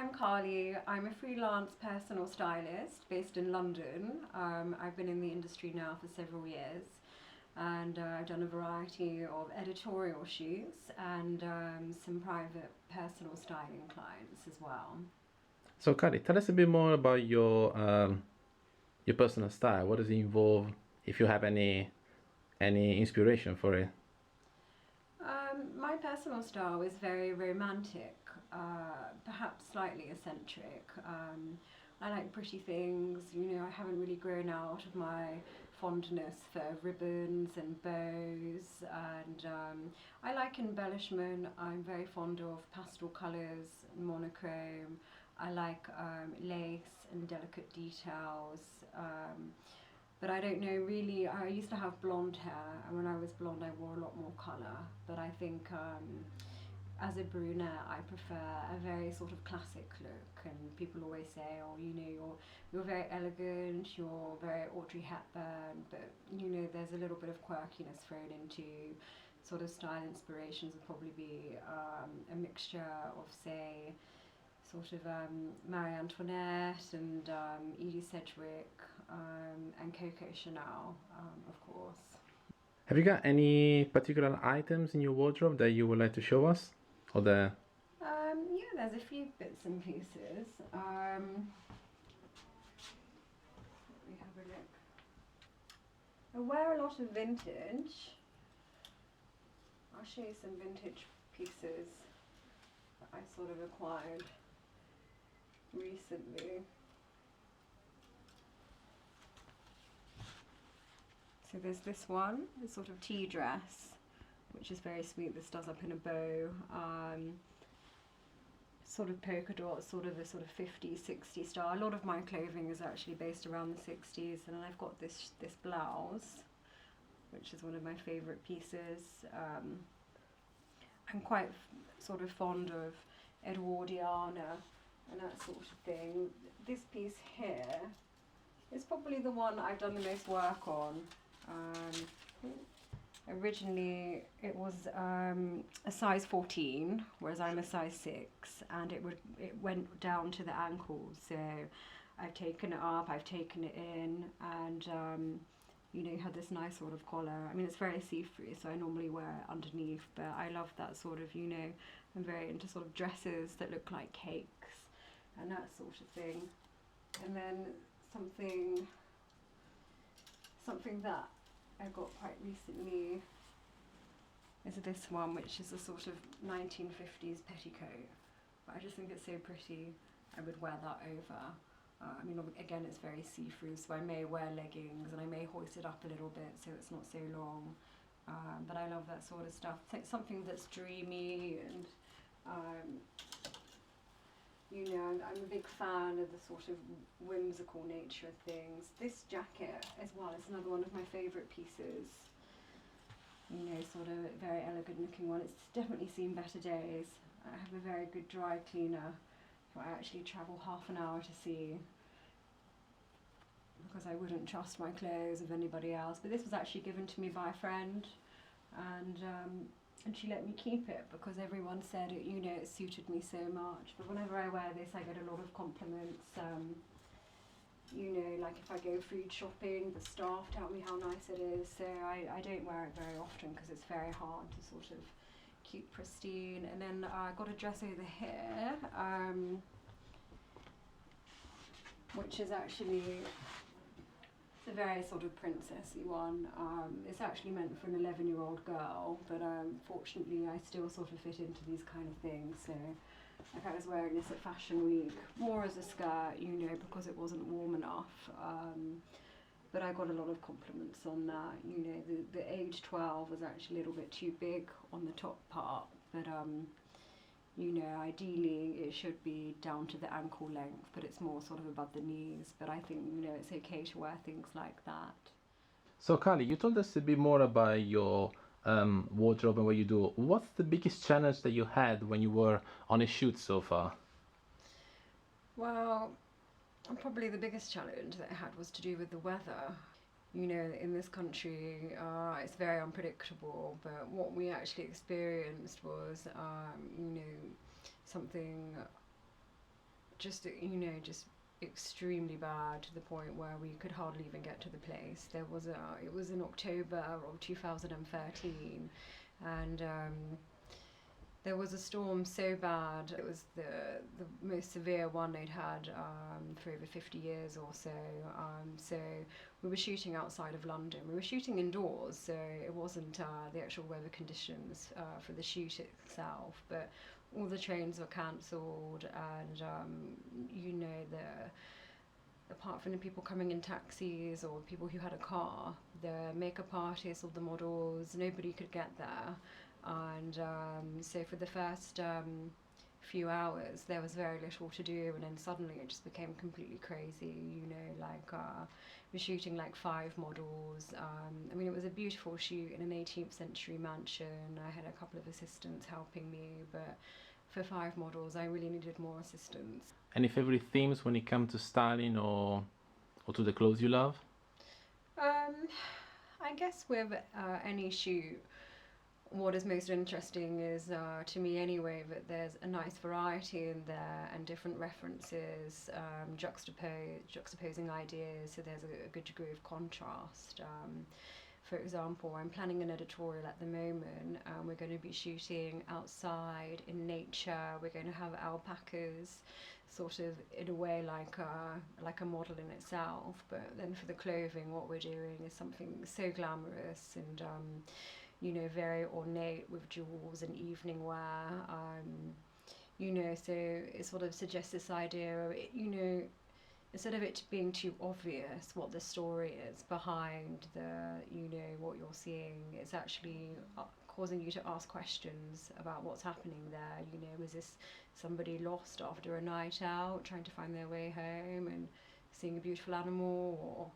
I'm Carly. I'm a freelance personal stylist based in London. I've been in the industry now for several years, and I've done a variety of editorial shoots and some private personal styling clients as well. So, Kari, tell us a bit more about your personal style. What does it involve? If you have any inspiration for it. My personal style is very romantic, perhaps slightly eccentric. I like pretty things. I haven't really grown out of my fondness for ribbons and bows, and I like embellishment. I'm very fond of pastel colours, monochrome. I like lace and delicate details. But I don't know really. I used to have blonde hair, and when I was blonde, I wore a lot more colour. But I think as a brunette, I prefer a very sort of classic look. And people always say, "Oh, you're very elegant. You're very Audrey Hepburn." But there's a little bit of quirkiness thrown into sort of style inspirations. Would probably be a mixture of, say, sort of Marie Antoinette and Edie Sedgwick and Coco Chanel, of course. Have you got any particular items in your wardrobe that you would like to show us? Or the Yeah, there's a few bits and pieces. Let me have a look. I wear a lot of vintage. I'll show you some vintage pieces that I sort of acquired recently. So there's this one, this sort of tea dress, which is very sweet. This does up in a bow, sort of polka dot, sort of a sort of 50s, 60s style. A lot of my clothing is actually based around the 60s, and then I've got this blouse, which is one of my favourite pieces. I'm quite sort of fond of Edwardiana and that sort of thing. This piece here is probably the one I've done the most work on. Originally it was a size 14, whereas I'm a size 6, and it went down to the ankles. So I've taken it up, I've taken it in, and had this nice sort of collar. I mean, it's very see-through, so I normally wear it underneath, but I love that sort of, I'm very into sort of dresses that look like cakes and that sort of thing. And then something that I got quite recently is this one, which is a sort of 1950s petticoat, but I just think it's so pretty. I would wear that over. I mean, again, it's very see-through, so I may wear leggings and I may hoist it up a little bit so it's not so long. But I love that sort of stuff. Something that's dreamy, and I'm a big fan of the sort of whimsical nature of things. This jacket as well is another one of my favourite pieces. Sort of very elegant looking one. It's definitely seen better days. I have a very good dry cleaner who I actually travel half an hour to see, because I wouldn't trust my clothes of anybody else. But this was actually given to me by a friend, and she let me keep it because everyone said it suited me so much. But whenever I wear this, I get a lot of compliments. Like if I go food shopping, the staff tell me how nice it is. So I don't wear it very often because it's very hard to sort of keep pristine. And then I got a dress over here, which is actually a very sort of princessy one. It's actually meant for an 11-year-old girl, but fortunately I still sort of fit into these kind of things. So like I was wearing this at Fashion Week, more as a skirt, because it wasn't warm enough. But I got a lot of compliments on that. The age 12 was actually a little bit too big on the top part, but ideally it should be down to the ankle length, but it's more sort of above the knees. But I think, it's okay to wear things like that. So, Kali, you told us a bit more about your wardrobe and what you do. What's the biggest challenge that you had when you were on a shoot so far? Well, probably the biggest challenge that I had was to do with the weather. In this country, it's very unpredictable, but what we actually experienced was, something just just extremely bad, to the point where we could hardly even get to the place. It was in October of 2013, and there was a storm so bad. It was the most severe one they'd had for over 50 years or so. So we were shooting outside of London. We were shooting indoors, so it wasn't the actual weather conditions for the shoot itself. But all the trains were cancelled, and apart from the people coming in taxis or people who had a car, the makeup artists or the models, nobody could get there. And so for the first few hours there was very little to do, and then suddenly it just became completely crazy. We're shooting like 5 models. I mean, it was a beautiful shoot in an 18th century mansion. I had a couple of assistants helping me, but for 5 models I really needed more assistance. Any favorite themes when it comes to styling or to the clothes you love? I guess with any shoot, what is most interesting is, to me anyway, that there's a nice variety in there and different references, juxtaposing ideas, so there's a good degree of contrast. For example, I'm planning an editorial at the moment. We're going to be shooting outside in nature. We're going to have alpacas, sort of in a way like a model in itself. But then for the clothing, what we're doing is something so glamorous and very ornate, with jewels and evening wear. So it sort of suggests this idea of instead of it being too obvious what the story is behind what you're seeing, it's actually causing you to ask questions about what's happening there. Was this somebody lost after a night out, trying to find their way home and seeing a beautiful animal,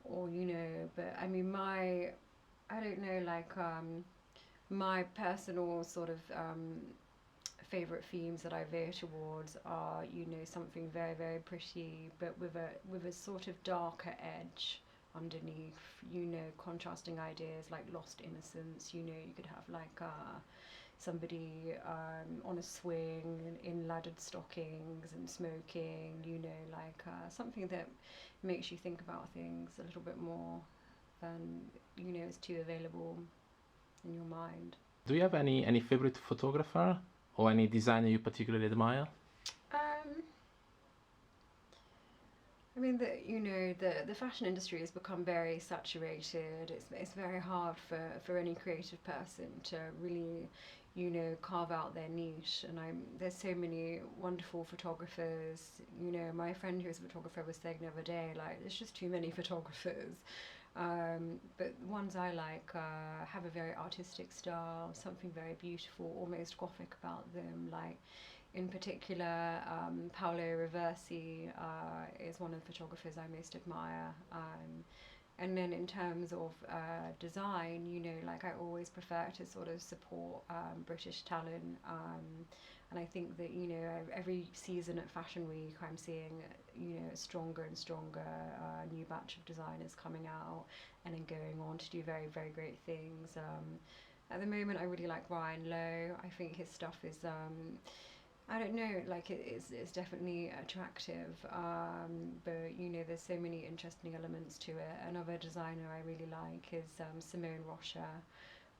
or but I mean, I don't know, my personal sort of favourite themes that I veer towards are, something very, very pretty, but with a sort of darker edge underneath, contrasting ideas like lost innocence. You could have like somebody on a swing in laddered stockings and smoking, something that makes you think about things a little bit more than is too available in your mind. Do you have any favorite photographer or any designer you particularly admire? I mean, the fashion industry has become very saturated. It's very hard for any creative person to really carve out their niche, and there's so many wonderful photographers. My friend who's a photographer was saying the other day, like, there's just too many photographers. But the ones I like have a very artistic style, something very beautiful, almost gothic about them. Like, in particular, Paolo Reversi is one of the photographers I most admire. And then in terms of design, I always prefer to sort of support British talent. And I think that, every season at Fashion Week, I'm seeing, a stronger and stronger new batch of designers coming out and then going on to do very, very great things. At the moment, I really like Ryan Lowe. I think his stuff is, I don't know, it's definitely attractive, but there's so many interesting elements to it. Another designer I really like is Simone Rocha.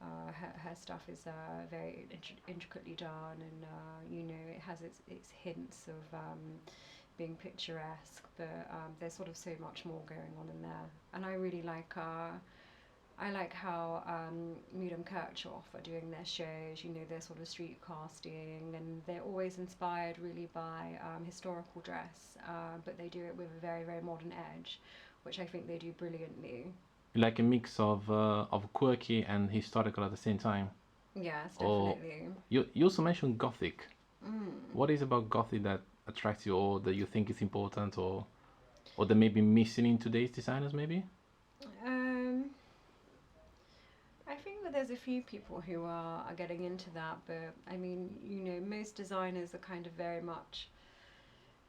Her stuff is very intricately done, and it has its hints of being picturesque, but there's sort of so much more going on in there. And I really like how Medium Kirchhoff are doing their shows. They're sort of street casting, and they're always inspired really by historical dress, but they do it with a very, very modern edge, which I think they do brilliantly. Like a mix of quirky and historical at the same time. Yes, definitely. You also mentioned Gothic. What is about Gothic that attracts you, or that you think is important, or that may be missing in today's designers, maybe? I think that there's a few people who are getting into that, but I mean, most designers are kind of very much,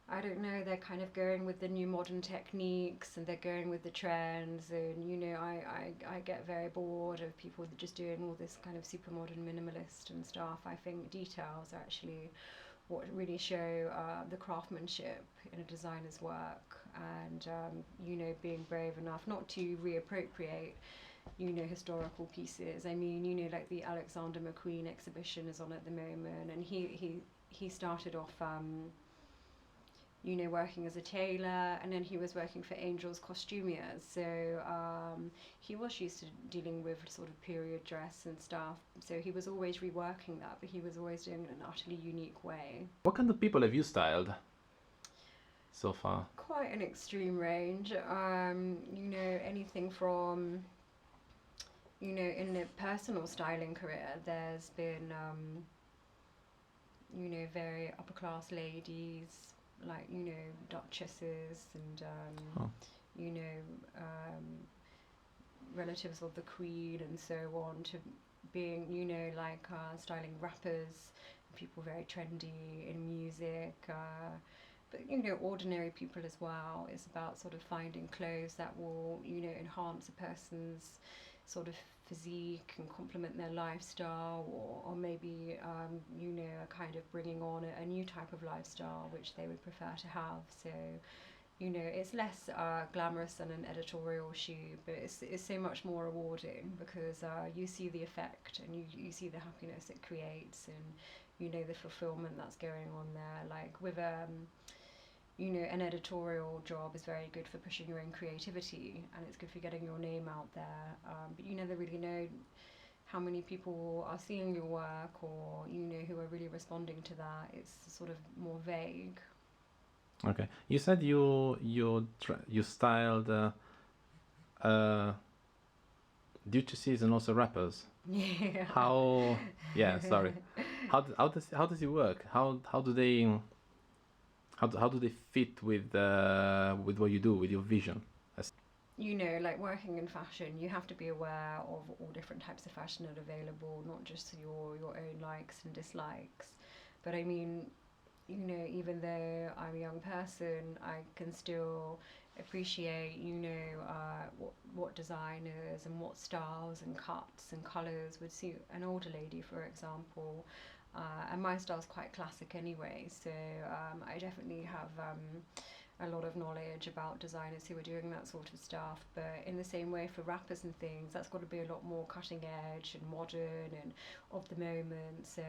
I don't know, they're kind of going with the new modern techniques, and they're going with the trends, and I get very bored of people just doing all this kind of super modern minimalist and stuff. I think details are actually what really show the craftsmanship in a designer's work, and you know, being brave enough not to reappropriate, you know, historical pieces. I mean, you know, like the Alexander McQueen exhibition is on at the moment, and he started off, you know, working as a tailor, and then he was working for Angel's costumiers. So he was used to dealing with sort of period dress and stuff. So he was always reworking that, but he was always doing it in an utterly unique way. What kind of people have you styled so far? Quite an extreme range. You know, anything from, you know, in the personal styling career, there's been, you know, very upper class ladies, like, you know, duchesses and, you know, relatives of the Queen and so on, to being, you know, like styling rappers, people very trendy in music, but, you know, ordinary people as well. It's about sort of finding clothes that will, you know, enhance a person's sort of physique and complement their lifestyle, or maybe, you know, kind of bringing on a new type of lifestyle which they would prefer to have. So, you know, it's less glamorous than an editorial shoot, but it's so much more rewarding, because you see the effect, and you see the happiness it creates, and, you know, the fulfillment that's going on there. Like with you know, an editorial job is very good for pushing your own creativity, and it's good for getting your name out there, but you never really know how many people are seeing your work, or, you know, who are really responding to that. It's sort of more vague. Okay, you said you styled duchesses and also rappers. Yeah. How? Yeah, sorry. How does it work? How do they fit with what you do, with your vision? You know, like working in fashion, you have to be aware of all different types of fashion that are available, not just your own likes and dislikes. But I mean, you know, even though I'm a young person, I can still appreciate, you know, what designers and what styles and cuts and colours would suit an older lady, for example. And my style's quite classic anyway, so I definitely have a lot of knowledge about designers who are doing that sort of stuff. But in the same way, for rappers and things, that's got to be a lot more cutting edge and modern and of the moment. So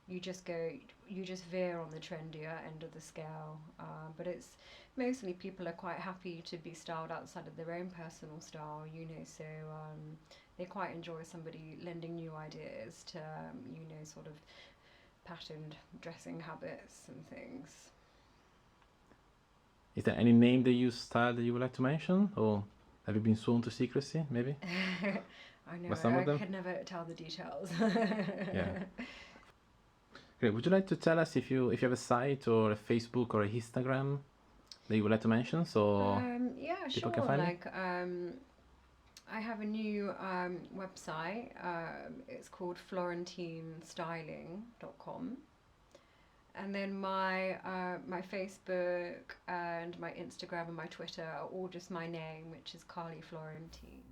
you just veer on the trendier end of the scale. But it's mostly, people are quite happy to be styled outside of their own personal style, you know, so they quite enjoy somebody lending new ideas to, you know, sort of patterned dressing habits and things. Is there any name that you styled that you would like to mention, or have you been sworn to secrecy, maybe? I know, By some of I them? could never tell the details. Yeah. Great. Would you like to tell us if you have a site or a Facebook or a Instagram that you would like to mention, so Yeah, people sure. can find you? Like, I have a new website. It's called FlorentineStyling.com. And then my Facebook and my Instagram and my Twitter are all just my name, which is Carly Florentine.